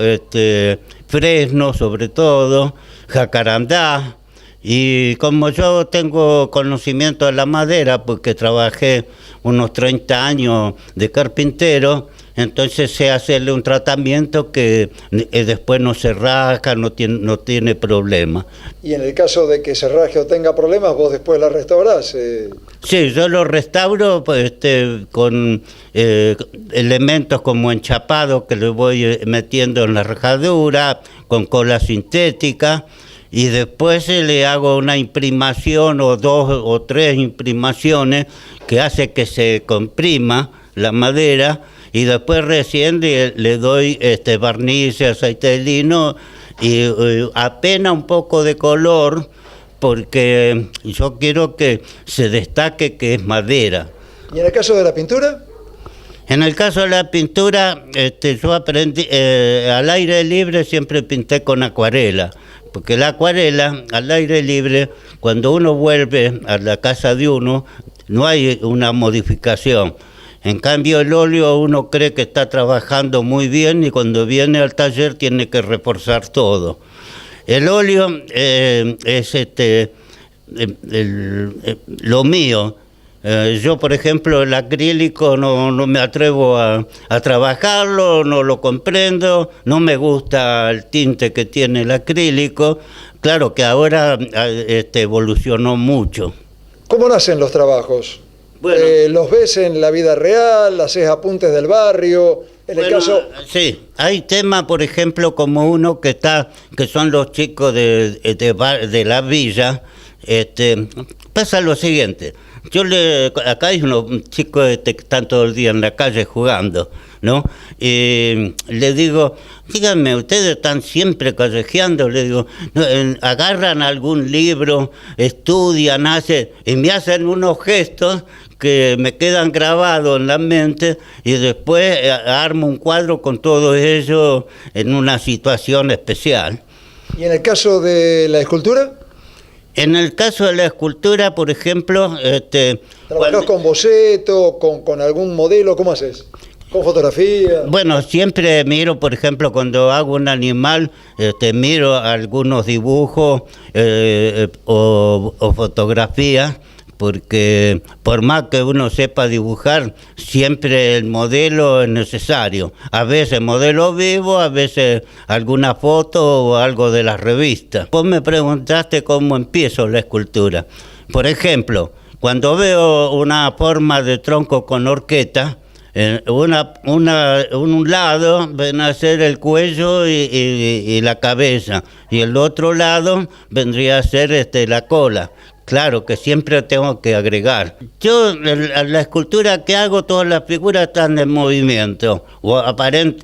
fresno sobre todo, jacarandá. Y como yo tengo conocimiento de la madera, porque trabajé unos 30 años de carpintero, entonces sé hacerle un tratamiento que después no se rasga, no tiene problema. Y en el caso de que se rasgue o tenga problemas, vos después la restaurás. Sí, yo lo restauro con elementos como enchapado que le voy metiendo en la rajadura, con cola sintética, y después le hago una imprimación o 2 o 3 imprimaciones que hace que se comprima la madera, y después recién le doy barniz, aceite de lino y apenas un poco de color, porque yo quiero que se destaque que es madera. ¿Y en el caso de la pintura? En el caso de la pintura, yo aprendí, al aire libre siempre pinté con acuarela, porque la acuarela, al aire libre, cuando uno vuelve a la casa de uno, no hay una modificación. En cambio, el óleo uno cree que está trabajando muy bien y cuando viene al taller tiene que reforzar todo. El óleo es lo mío. Yo, por ejemplo, el acrílico no me atrevo a trabajarlo, no lo comprendo, no me gusta el tinte que tiene el acrílico. Claro que ahora evolucionó mucho. ¿Cómo nacen los trabajos? Bueno, ¿los ves en la vida real? ¿Haces apuntes del barrio? En el caso... Sí, hay temas, por ejemplo, como uno que son los chicos de la villa. Pasa lo siguiente. Acá hay unos chicos que están todo el día en la calle jugando. ¿no? Le digo, díganme, ustedes están siempre callejeando, le digo, agarran algún libro, estudian, y me hacen unos gestos que me quedan grabados en la mente y después armo un cuadro con todo ello en una situación especial. ¿Y en el caso de la escultura? En el caso de la escultura, por ejemplo... ¿Trabajás con boceto, con algún modelo? ¿Cómo haces? ¿Con fotografía? Bueno, siempre miro, por ejemplo, cuando hago un animal, miro algunos dibujos o fotografías, porque por más que uno sepa dibujar, siempre el modelo es necesario. A veces modelo vivo, a veces alguna foto o algo de la revista. Vos me preguntaste cómo empiezo la escultura. Por ejemplo, cuando veo una forma de tronco con horqueta, un lado ven a ser el cuello y la cabeza, y el otro lado vendría a ser la cola. Claro que siempre tengo que agregar. Yo, la escultura que hago, todas las figuras están en movimiento, o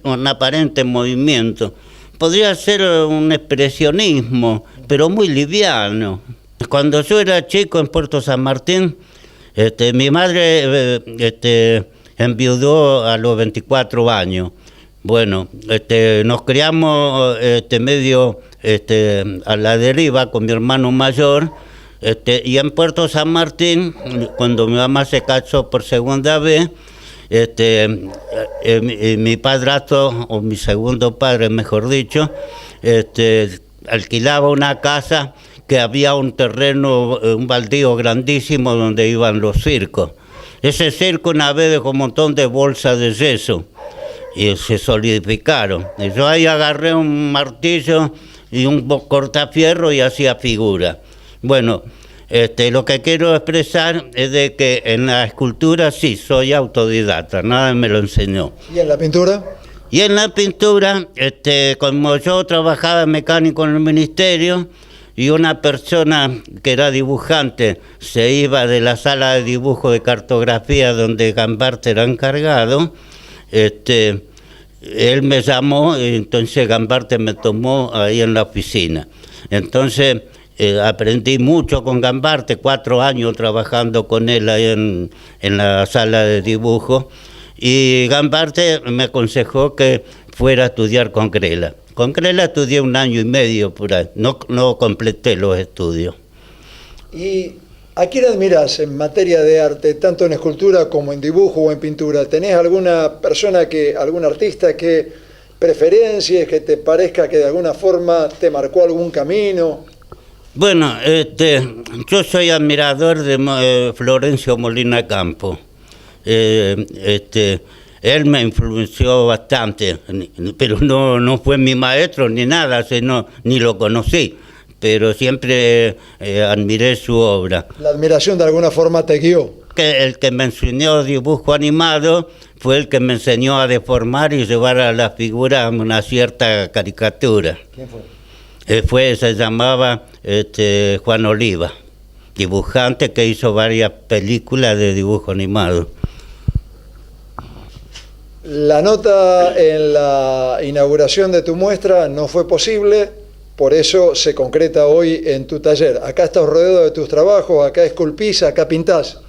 un aparente movimiento. Podría ser un expresionismo, pero muy liviano. Cuando yo era chico en Puerto San Martín, mi madre enviudó a los 24 años. Bueno, nos criamos medio a la deriva con mi hermano mayor. Y en Puerto San Martín, cuando mi mamá se casó por segunda vez, mi padrastro, o mi segundo padre, mejor dicho, alquilaba una casa que había un terreno, un baldío grandísimo donde iban los circos. Ese circo una vez dejó un montón de bolsas de yeso y se solidificaron. Y yo ahí agarré un martillo y un cortafierro y hacía figura. Bueno, lo que quiero expresar es de que en la escultura sí, soy autodidacta, nada me lo enseñó. ¿Y en la pintura? Y en la pintura, como yo trabajaba mecánico en el ministerio, y una persona que era dibujante se iba de la sala de dibujo de cartografía donde Gambarte era encargado, él me llamó y entonces Gambarte me tomó ahí en la oficina. Entonces aprendí mucho con Gambarte, 4 años trabajando con él ahí en la sala de dibujo, y Gambarte me aconsejó que fuera a estudiar con Grela. Con Grela estudié 1 año y medio por ahí, no completé los estudios. ¿Y a quién admirás en materia de arte, tanto en escultura como en dibujo o en pintura? ¿Tenés alguna persona, algún artista que preferencies, que te parezca que de alguna forma te marcó algún camino? Bueno, yo soy admirador de Florencio Molina Campo. Él me influenció bastante, pero no fue mi maestro ni nada, ni lo conocí, pero siempre admiré su obra. ¿La admiración de alguna forma te guió? El que me enseñó dibujo animado fue el que me enseñó a deformar y llevar a la figura una cierta caricatura. ¿Quién fue? Se llamaba Juan Oliva, dibujante que hizo varias películas de dibujo animado. La nota en la inauguración de tu muestra no fue posible, por eso se concreta hoy en tu taller. Acá estás rodeado de tus trabajos, acá esculpís, acá pintás.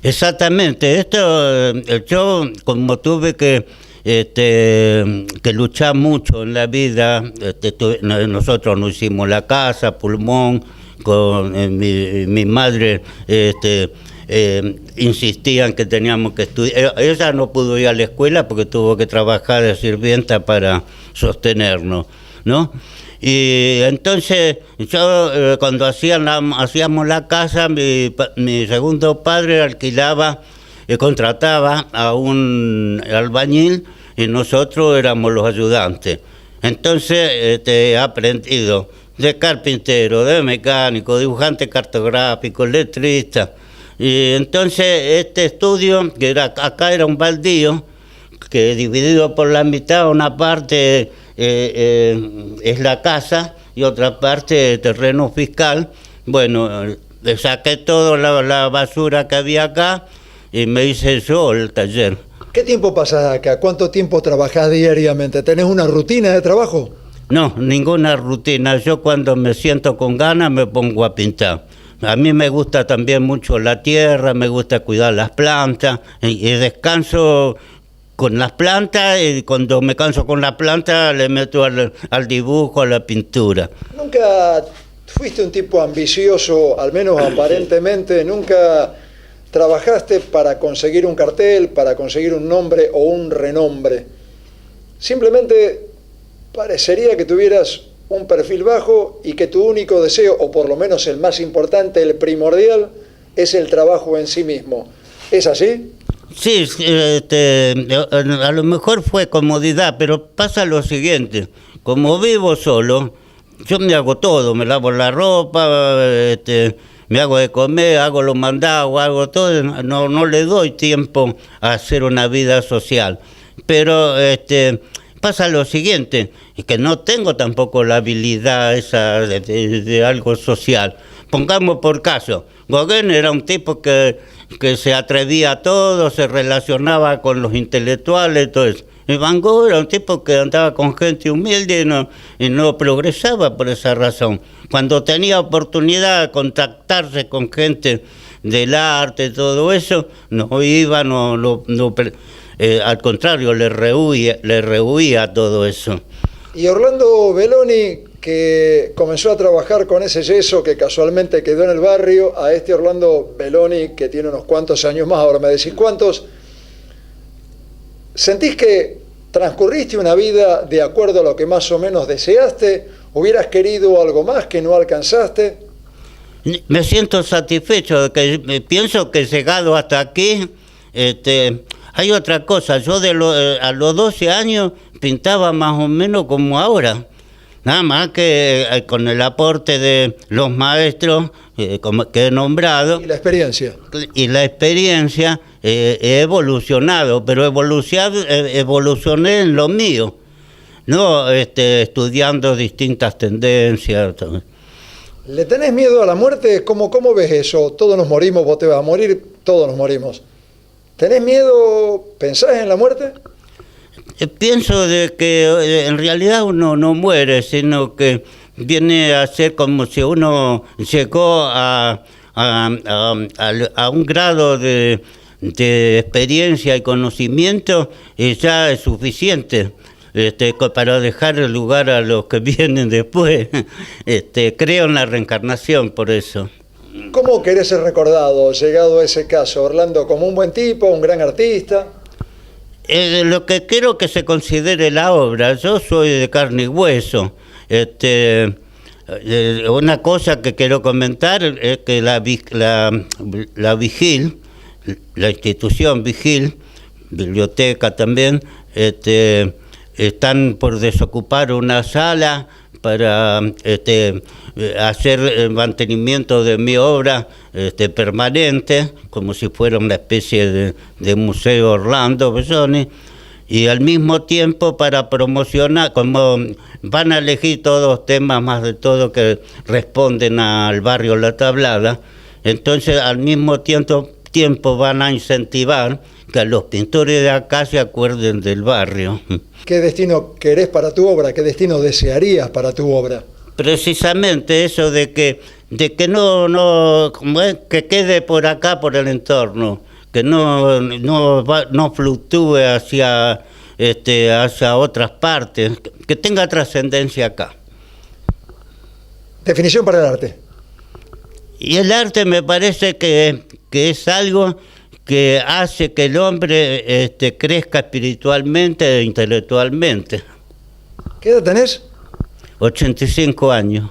Exactamente, yo como tuve que luchar mucho en la vida, nosotros nos hicimos la casa, pulmón, con mi madre insistían que teníamos que estudiar. Ella no pudo ir a la escuela porque tuvo que trabajar de sirvienta para sostenernos, ¿no? Y entonces yo cuando hacíamos la casa, mi segundo padre alquilaba, contrataba a un albañil y nosotros éramos los ayudantes. Entonces he aprendido de carpintero, de mecánico, dibujante cartográfico, letrista. Y entonces este estudio, que acá era un baldío, que dividido por la mitad, una parte es la casa y otra parte terreno fiscal. Bueno, saqué toda la basura que había acá y me hice yo el taller. ¿Qué tiempo pasás acá? ¿Cuánto tiempo trabajás diariamente? ¿Tenés una rutina de trabajo? No, ninguna rutina. Yo cuando me siento con ganas me pongo a pintar. A mí me gusta también mucho la tierra, me gusta cuidar las plantas y descanso con las plantas, y cuando me canso con la planta le meto al dibujo, a la pintura. ¿Nunca fuiste un tipo ambicioso, al menos aparentemente? ¿Nunca trabajaste para conseguir un cartel, para conseguir un nombre o un renombre? Simplemente parecería que tuvieras un perfil bajo y que tu único deseo, o por lo menos el más importante, el primordial, es el trabajo en sí mismo. ¿Es así? Sí, a lo mejor fue comodidad, pero pasa lo siguiente. Como vivo solo, yo me hago todo, me lavo la ropa, me hago de comer, hago los mandados, hago todo, no le doy tiempo a hacer una vida social. Pero pasa lo siguiente, que no tengo tampoco la habilidad esa de algo social. Pongamos por caso, Gauguin era un tipo que se atrevía a todo, se relacionaba con los intelectuales, todo eso. Y Van Gogh era un tipo que andaba con gente humilde y no progresaba por esa razón. Cuando tenía oportunidad de contactarse con gente del arte, todo eso, no iba, al contrario, le rehuía todo eso. Y Orlando Belloni, que comenzó a trabajar con ese yeso que casualmente quedó en el barrio, a este Orlando Belloni, que tiene unos cuantos años más, ahora me decís cuántos, ¿sentís que transcurriste una vida de acuerdo a lo que más o menos deseaste? ¿Hubieras querido algo más que no alcanzaste? Me siento satisfecho, pienso que llegado hasta aquí, hay otra cosa, yo a los 12 años pintaba más o menos como ahora, nada más que con el aporte de los maestros que he nombrado. Y la experiencia. Y la experiencia he evolucionado, pero evolucioné en lo mío, no estudiando distintas tendencias. ¿Le tenés miedo a la muerte? ¿Cómo ves eso? Todos nos morimos, vos te vas a morir, todos nos morimos. ¿Tenés miedo? ¿Pensás en la muerte? Pienso de que en realidad uno no muere, sino que viene a ser como si uno llegó a un grado de experiencia y conocimiento y ya es suficiente para dejar el lugar a los que vienen después. Creo en la reencarnación por eso. ¿Cómo querés ser recordado, llegado a ese caso, Orlando? ¿Como un buen tipo, un gran artista? Lo que quiero que se considere la obra, yo soy de carne y hueso. Una cosa que quiero comentar es que la Vigil, la institución Vigil, biblioteca también, están por desocupar una sala para hacer el mantenimiento de mi obra permanente, como si fuera una especie de museo Orlando Belloni, y al mismo tiempo para promocionar, como van a elegir todos temas más de todo que responden al barrio La Tablada, entonces al mismo tiempo van a incentivar que los pintores de acá se acuerden del barrio. ¿Qué destino querés para tu obra? ¿Qué destino desearías para tu obra? Precisamente eso de que que quede por acá, por el entorno, que no fluctúe hacia otras partes, que tenga trascendencia acá. Definición para el arte. Y el arte me parece que es algo que hace que el hombre crezca espiritualmente e intelectualmente. ¿Qué edad tenés? 85 años.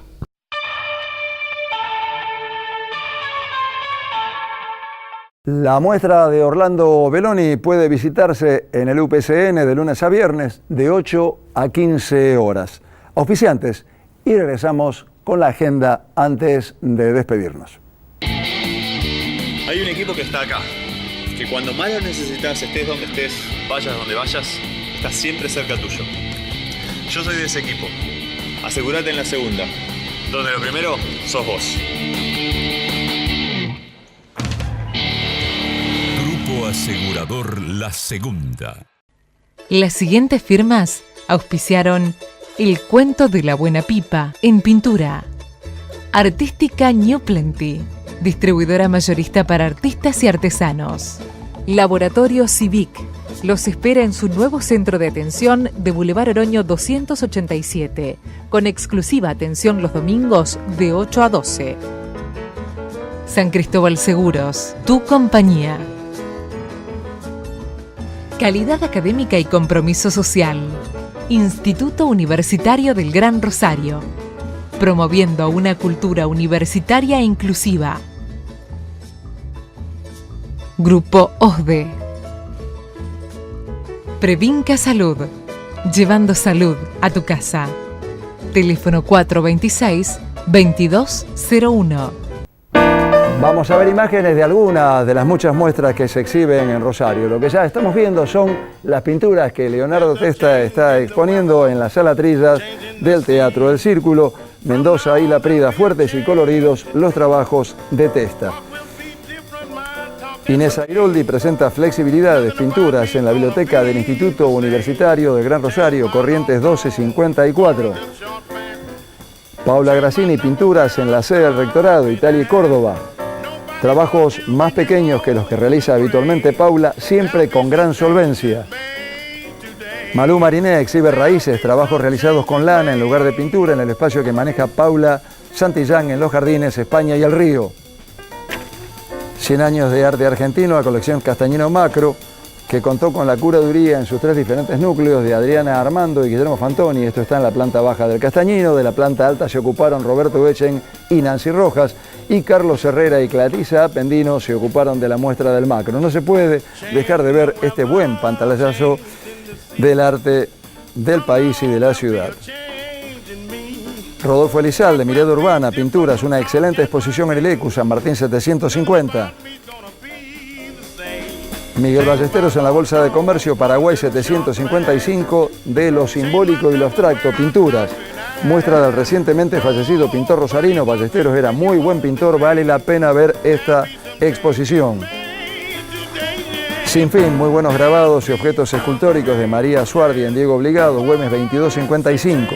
La muestra de Orlando Belloni puede visitarse en el UPCN de lunes a viernes de 8 a 15 horas. Auspiciantes, y regresamos con la agenda antes de despedirnos. Hay un equipo que está acá, que cuando más lo necesitas, estés donde estés, vayas donde vayas, está siempre cerca tuyo. Yo soy de ese equipo. Asegúrate en la segunda, donde lo primero sos vos. Grupo Grupo Asegurador La Segunda. Las siguientes firmas auspiciaron El Cuento de la Buena Pipa en pintura. Artística New Plenty, distribuidora mayorista para artistas y artesanos. Laboratorio Civic, los espera en su nuevo centro de atención de Boulevard Oroño 287, con exclusiva atención los domingos de 8 a 12. San Cristóbal Seguros, tu compañía. Calidad académica y compromiso social. Instituto Universitario del Gran Rosario, promoviendo una cultura universitaria inclusiva. Grupo OSDE. Previnca Salud, llevando salud a tu casa. Teléfono 426-2201. Vamos a ver imágenes de algunas de las muchas muestras que se exhiben en Rosario. Lo que ya estamos viendo son las pinturas que Leonardo Testa está exponiendo en la Sala Trillas del Teatro del Círculo, Mendoza y Laprida, fuertes y coloridos los trabajos de Testa. Inés Airoldi presenta Flexibilidades, pinturas en la biblioteca del Instituto Universitario de Gran Rosario, Corrientes 1254. Paula Grassini, pinturas en la sede del Rectorado, Italia y Córdoba. Trabajos más pequeños que los que realiza habitualmente Paula, siempre con gran solvencia. Malú Mariné exhibe raíces, trabajos realizados con lana en lugar de pintura en el espacio que maneja Paula Santillán en Los Jardines, España y El Río. 100 años de arte argentino, la colección Castañino Macro, que contó con la curaduría en sus 3 diferentes núcleos de Adriana Armando y Guillermo Fantoni. Esto está en la planta baja del Castañino. De la planta alta se ocuparon Roberto Bechen y Nancy Rojas, y Carlos Herrera y Clarisa Appendino se ocuparon de la muestra del Macro. No se puede dejar de ver este buen pantallazo del arte del país y de la ciudad. Rodolfo Elizalde, Mirada Urbana, pinturas, una excelente exposición en el ECU, San Martín 750. Miguel Ballesteros en la Bolsa de Comercio, Paraguay 755, de lo simbólico y lo abstracto, pinturas. Muestra del recientemente fallecido pintor rosarino. Ballesteros era muy buen pintor, vale la pena ver esta exposición. Sin fin, muy buenos grabados y objetos escultóricos de María Suardi en Diego Obligado, Güemes 2255.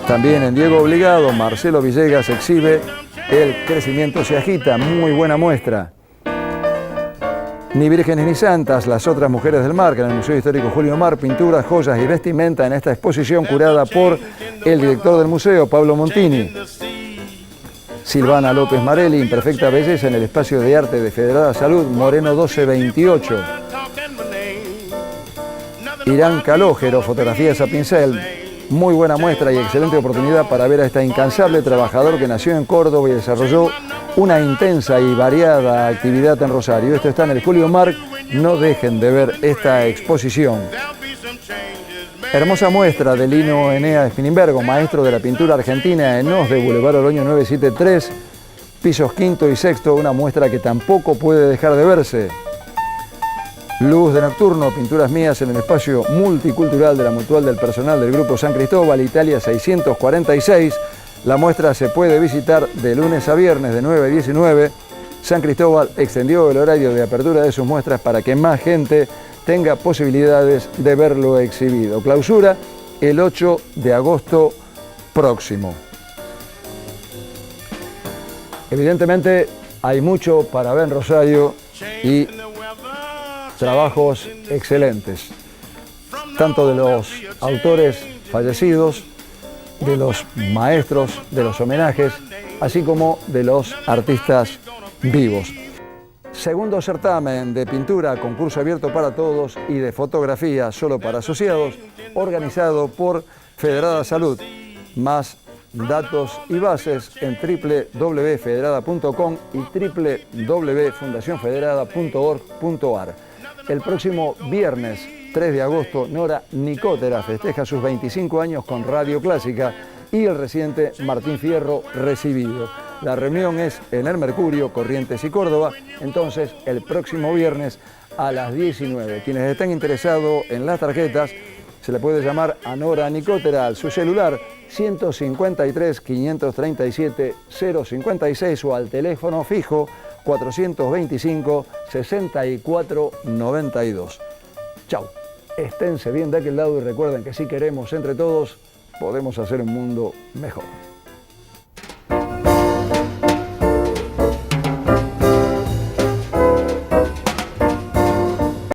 También en Diego Obligado, Marcelo Villegas exhibe El Crecimiento se agita, muy buena muestra. Ni vírgenes ni santas, las otras mujeres del mar, que en el Museo Histórico Julio Mar, pinturas, joyas y vestimenta en esta exposición curada por el director del museo, Pablo Montini. Silvana López Marelli, Imperfecta Belleza en el Espacio de Arte de Federada Salud, Moreno 1228. Irán Calógero, fotografías a pincel, muy buena muestra y excelente oportunidad para ver a este incansable trabajador que nació en Córdoba y desarrolló una intensa y variada actividad en Rosario. Esto está en el Julio Marc, no dejen de ver esta exposición. Hermosa muestra de Lino Enea Spinimbergo, maestro de la pintura argentina en Os de Boulevard Oroño 973, pisos quinto y sexto, una muestra que tampoco puede dejar de verse. Luz de Nocturno, pinturas mías en el espacio multicultural de la Mutual del Personal del Grupo San Cristóbal, Italia 646. La muestra se puede visitar de lunes a viernes de 9 a 19. San Cristóbal extendió el horario de apertura de sus muestras para que más gente tenga posibilidades de verlo exhibido. Clausura el 8 de agosto próximo. Evidentemente hay mucho para ver en Rosario y trabajos excelentes, tanto de los autores fallecidos, de los maestros, de los homenajes, así como de los artistas vivos. Segundo certamen de pintura, concurso abierto para todos, y de fotografía solo para asociados, organizado por Federada Salud. Más datos y bases en www.federada.com y www.fundacionfederada.org.ar. El próximo viernes 3 de agosto, Nora Nicotera festeja sus 25 años con Radio Clásica y el reciente Martín Fierro recibido. La reunión es en el Mercurio, Corrientes y Córdoba, entonces el próximo viernes a las 19. Quienes estén interesados en las tarjetas, se le puede llamar a Nora Nicotera al su celular 153 537 056 o al teléfono fijo 425 6492. Chau. Esténse bien de aquel lado y recuerden que si queremos entre todos, podemos hacer un mundo mejor.